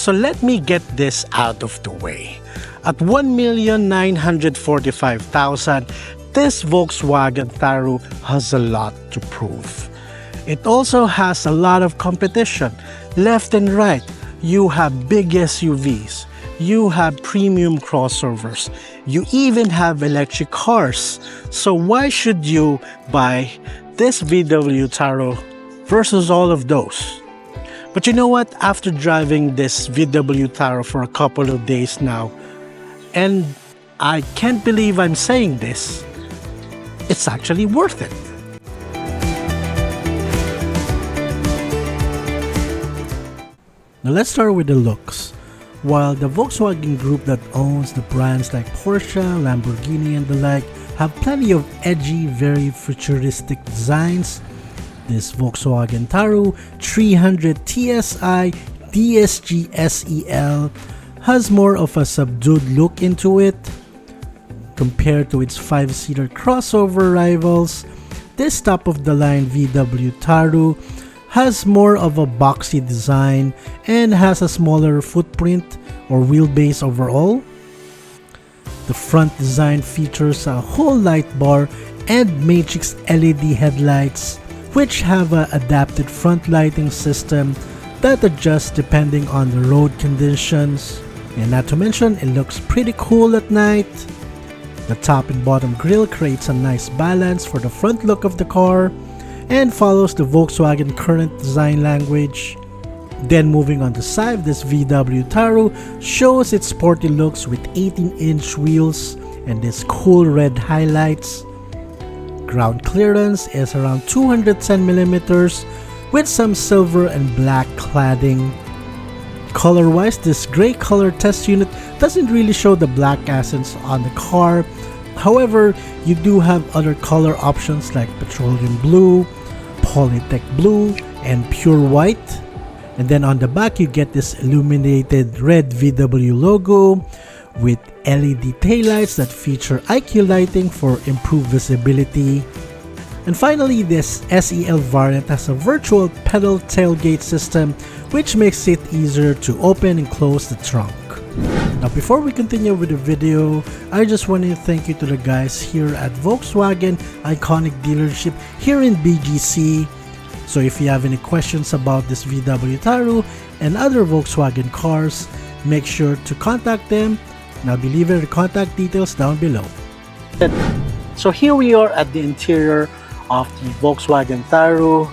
So let me get this out of the way. At 1,945,000, this Volkswagen Tharu has a lot to prove. It also has a lot of competition. Left and right, you have big SUVs, you have premium crossovers, you even have electric cars. So why should you buy this VW Tharu versus all of those? But you know what? After driving this VW Tharu for a couple of days now, and I can't believe I'm saying this, it's actually worth it. Now let's start with the looks. While the Volkswagen Group that owns the brands like Porsche, Lamborghini and the like have plenty of edgy, very futuristic designs, this Volkswagen Tharu 300 TSI DSG SEL has more of a subdued look into it. Compared to its 5-seater crossover rivals, this top-of-the-line VW Tharu has more of a boxy design and has a smaller footprint or wheelbase overall. The front design features a whole light bar and matrix LED headlights, which have an adapted front lighting system that adjusts depending on the road conditions. And not to mention, it looks pretty cool at night. The top and bottom grille creates a nice balance for the front look of the car and follows the Volkswagen current design language. Then moving on the side, this VW Tharu shows its sporty looks with 18-inch wheels and this cool red highlights. Ground clearance is around 210mm with some silver and black cladding. Color-wise, this gray color test unit doesn't really show the black accents on the car. However, you do have other color options like petroleum blue, polytech blue, and pure white. And then on the back, you get this illuminated red VW logo with LED taillights that feature IQ lighting for improved visibility. And finally, this SEL variant has a virtual pedal tailgate system, which makes it easier to open and close the trunk. Now before we continue with the video, I just want to thank you to the guys here at Volkswagen Iconic Dealership here in BGC. So if you have any questions about this VW Tharu and other Volkswagen cars, make sure to contact them, and I'll be leaving the contact details down below. So here we are at the interior of the Volkswagen Tharu.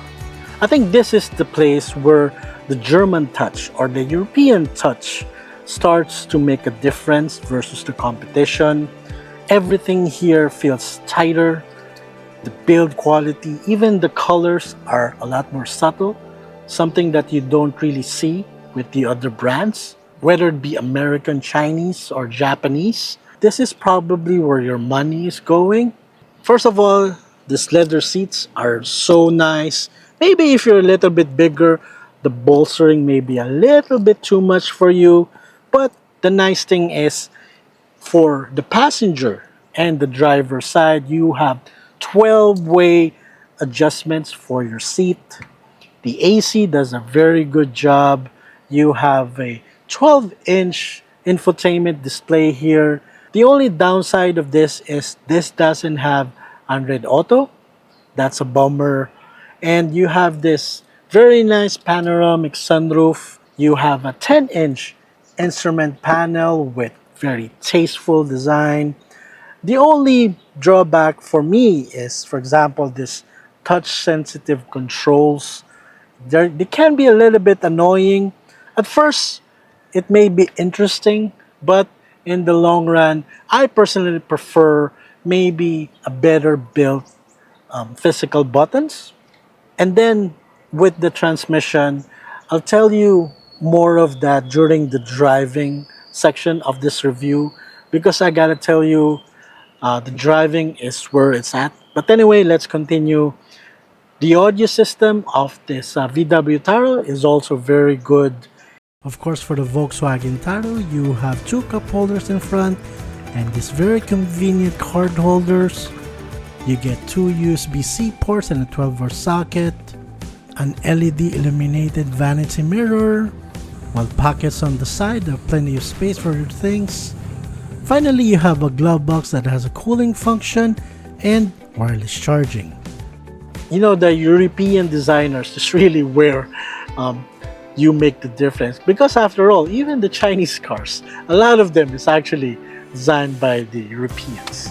I think this is the place where the German touch or the European touch starts to make a difference versus the competition. Everything here feels tighter. The build quality, even the colors are a lot more subtle, something that you don't really see with the other brands, whether it be American, Chinese, or Japanese. This is probably where your money is going. First of all, these leather seats are so nice. Maybe if you're a little bit bigger, the bolstering may be a little bit too much for you. But the nice thing is, for the passenger and the driver side, you have 12-way adjustments for your seat. The AC does a very good job. You have a 12-inch infotainment display here. The only downside of this is this doesn't have Android Auto. That's a bummer. And you have this very nice panoramic sunroof. You have a 10-inch instrument panel with very tasteful design. The only drawback for me is, for example, this touch-sensitive controls. They can be a little bit annoying. At first, it may be interesting, but in the long run, I personally prefer maybe a better built physical buttons. And then with the transmission, I'll tell you more of that during the driving section of this review, because I gotta tell you, the driving is where it's at. But anyway, let's continue. The audio system of this VW Tharu is also very good. Of course, for the Volkswagen Tharu, you have two cup holders in front and these very convenient card holders. You get two USB-C ports and a 12-volt socket, an LED illuminated vanity mirror, while pockets on the side have plenty of space for your things. Finally, you have a glove box that has a cooling function and wireless charging. You know, the European designers is really where you make the difference, because after all, even the Chinese cars, a lot of them is actually designed by the Europeans.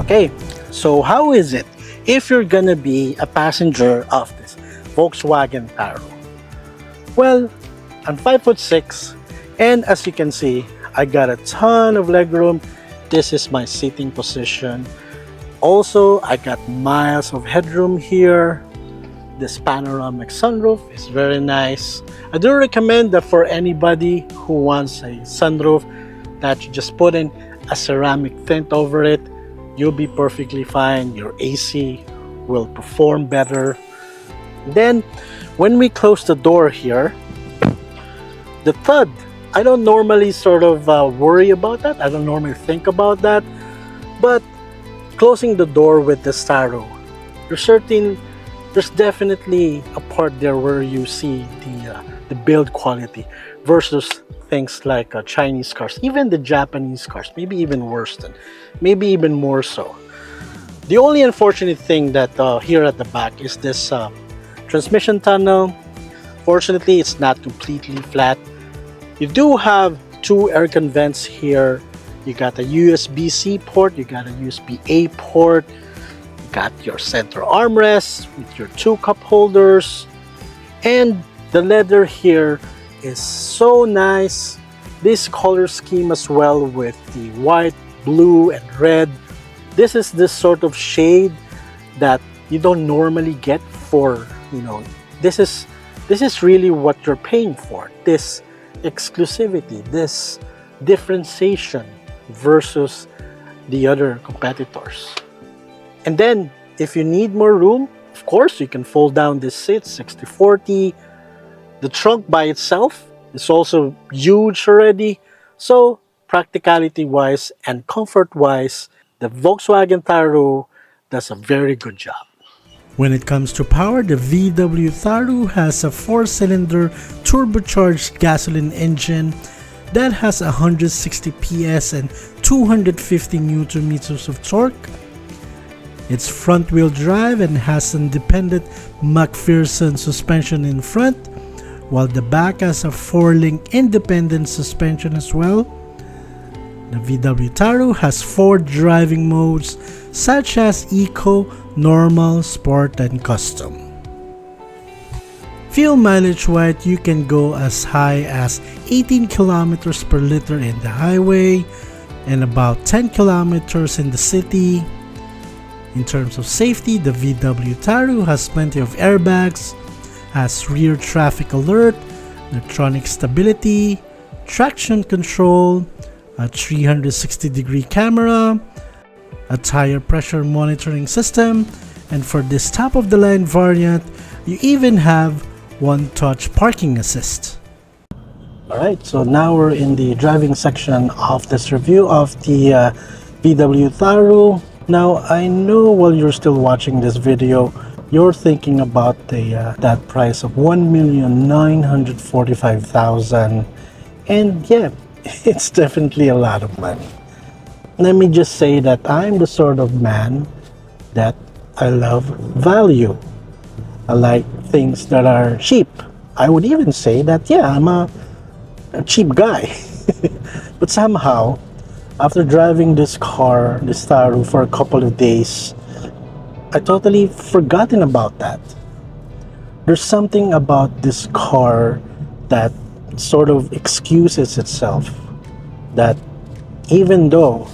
Okay, so how is it if you're gonna be a passenger of this Volkswagen Tharu? Well, I'm 5'6", and as you can see, I got a ton of legroom. This is my seating position. Also, I got miles of headroom here. This panoramic sunroof is very nice. I do recommend that for anybody who wants a sunroof, that you just put in a ceramic tint over it. You'll be perfectly fine. Your AC will perform better. Then, when we close the door here, the thud, I don't normally sort of worry about that. I don't normally think about that. But closing the door with the Tharu, there's definitely a part there where you see the build quality versus things like Chinese cars, even the Japanese cars, maybe even worse than, maybe even more so. The only unfortunate thing that here at the back is this transmission tunnel. Fortunately, it's not completely flat. You do have two air vents here. You got a USB-C port, you got a USB-A port, you got your center armrest with your two cup holders, and the leather here is so nice. This color scheme as well with the white, blue, and red. This is this sort of shade that you don't normally get for, you know, this is really what you're paying for. This exclusivity, this differentiation versus the other competitors. And then if you need more room, of course you can fold down this seat 60/40. The trunk by itself is also huge already. So practicality wise and comfort wise, the Volkswagen Tharu does a very good job. When it comes to power, the VW Tharu has a 4-cylinder turbocharged gasoline engine that has 160 PS and 250 Newton meters of torque. It's front-wheel drive and has independent McPherson suspension in front, while the back has a 4-link independent suspension as well. The VW Tharu has 4 driving modes such as Eco, Normal, Sport, and Custom. Fuel mileage-wise, you can go as high as 18 kilometers per liter in the highway and about 10 kilometers in the city. In terms of safety, the VW Tharu has plenty of airbags, has rear traffic alert, electronic stability, traction control, a 360-degree camera, a tire pressure monitoring system, and for this top-of-the-line variant, you even have one-touch parking assist. Alright, so now we're in the driving section of this review of the VW Tharu. Now, I know while you're still watching this video, you're thinking about that price of $1,945,000, and yeah, it's definitely a lot of money. Let me just say that I'm the sort of man that I love value. I like things that are cheap. I would even say that, yeah, I'm a cheap guy. But somehow, after driving this car, this Tharu, for a couple of days, I totally forgotten about that. There's something about this car that sort of excuses itself, that even though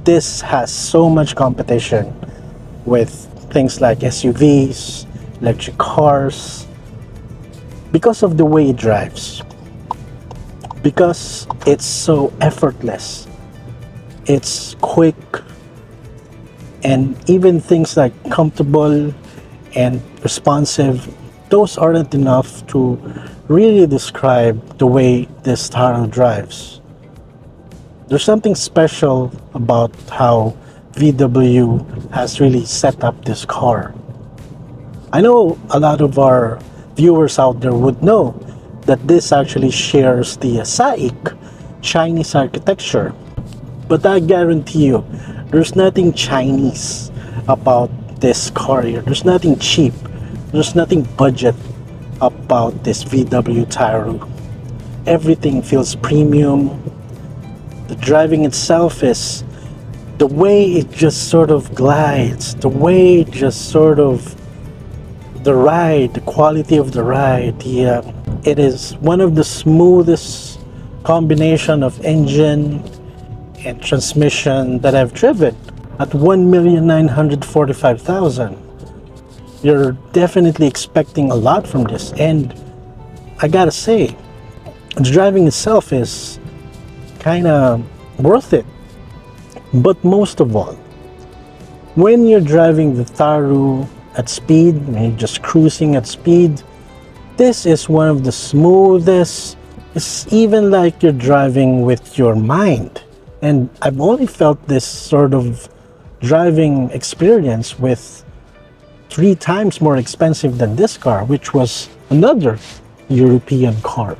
this has so much competition with things like SUVs, electric cars, because of the way it drives, because it's so effortless, it's quick, and even things like comfortable and responsive, those aren't enough to really describe the way this Tharu drives. There's something special about how VW has really set up this car. I know a lot of our viewers out there would know that this actually shares the SAIC Chinese architecture. But I guarantee you, there's nothing Chinese about this car here. There's nothing cheap. There's nothing budget about this VW Tharu. Everything feels premium. The driving itself is the way it just sort of glides, the way it just sort of the ride, the quality of the ride. It is one of the smoothest combination of engine and transmission that I've driven. At 1,945,000, you're definitely expecting a lot from this, and I gotta say, the driving itself is kind of worth it. But most of all, when you're driving the Tharu at speed, when you're just cruising at speed, this is one of the smoothest. It's even like you're driving with your mind. And I've only felt this sort of driving experience with 3 times more expensive than this car, which was another European car.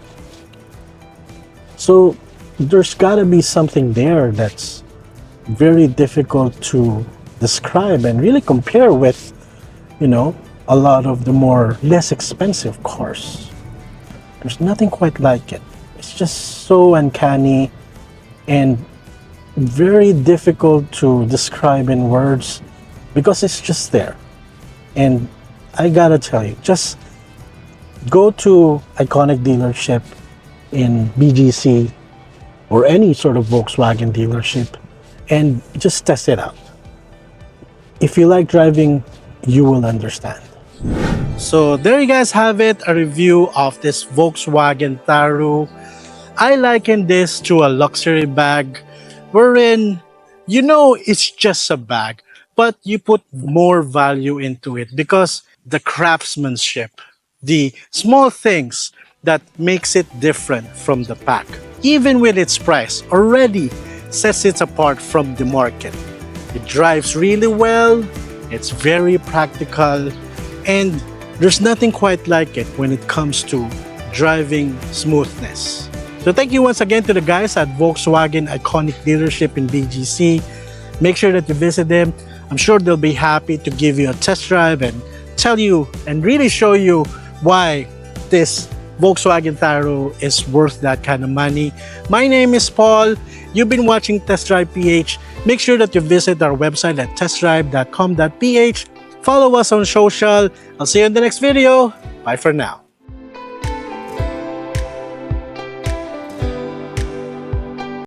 So there's gotta be something there that's very difficult to describe and really compare with, a lot of the less expensive cars. There's nothing quite like it. It's just so uncanny and very difficult to describe in words because it's just there. And I gotta tell you, just go to iconic dealership in BGC or any sort of Volkswagen dealership and just test it out. If you like driving, you will understand. So there you guys have it, a review of this Volkswagen Tharu. I liken this to a luxury bag wherein it's just a bag, but you put more value into it because the craftsmanship, the small things that makes it different from the pack, even with its price, already sets it apart from the market. It drives really well, it's very practical, and there's nothing quite like it when it comes to driving smoothness. So thank you once again to the guys at Volkswagen Iconic Dealership in BGC. Make sure that you visit them. I'm sure they'll be happy to give you a test drive and tell you and really show you why this Volkswagen Tharu is worth that kind of money. My name is Paul. You've been watching Test Drive PH. Make sure that you visit our website at testdrive.com.ph. Follow us on social. I'll see you in the next video. Bye for now.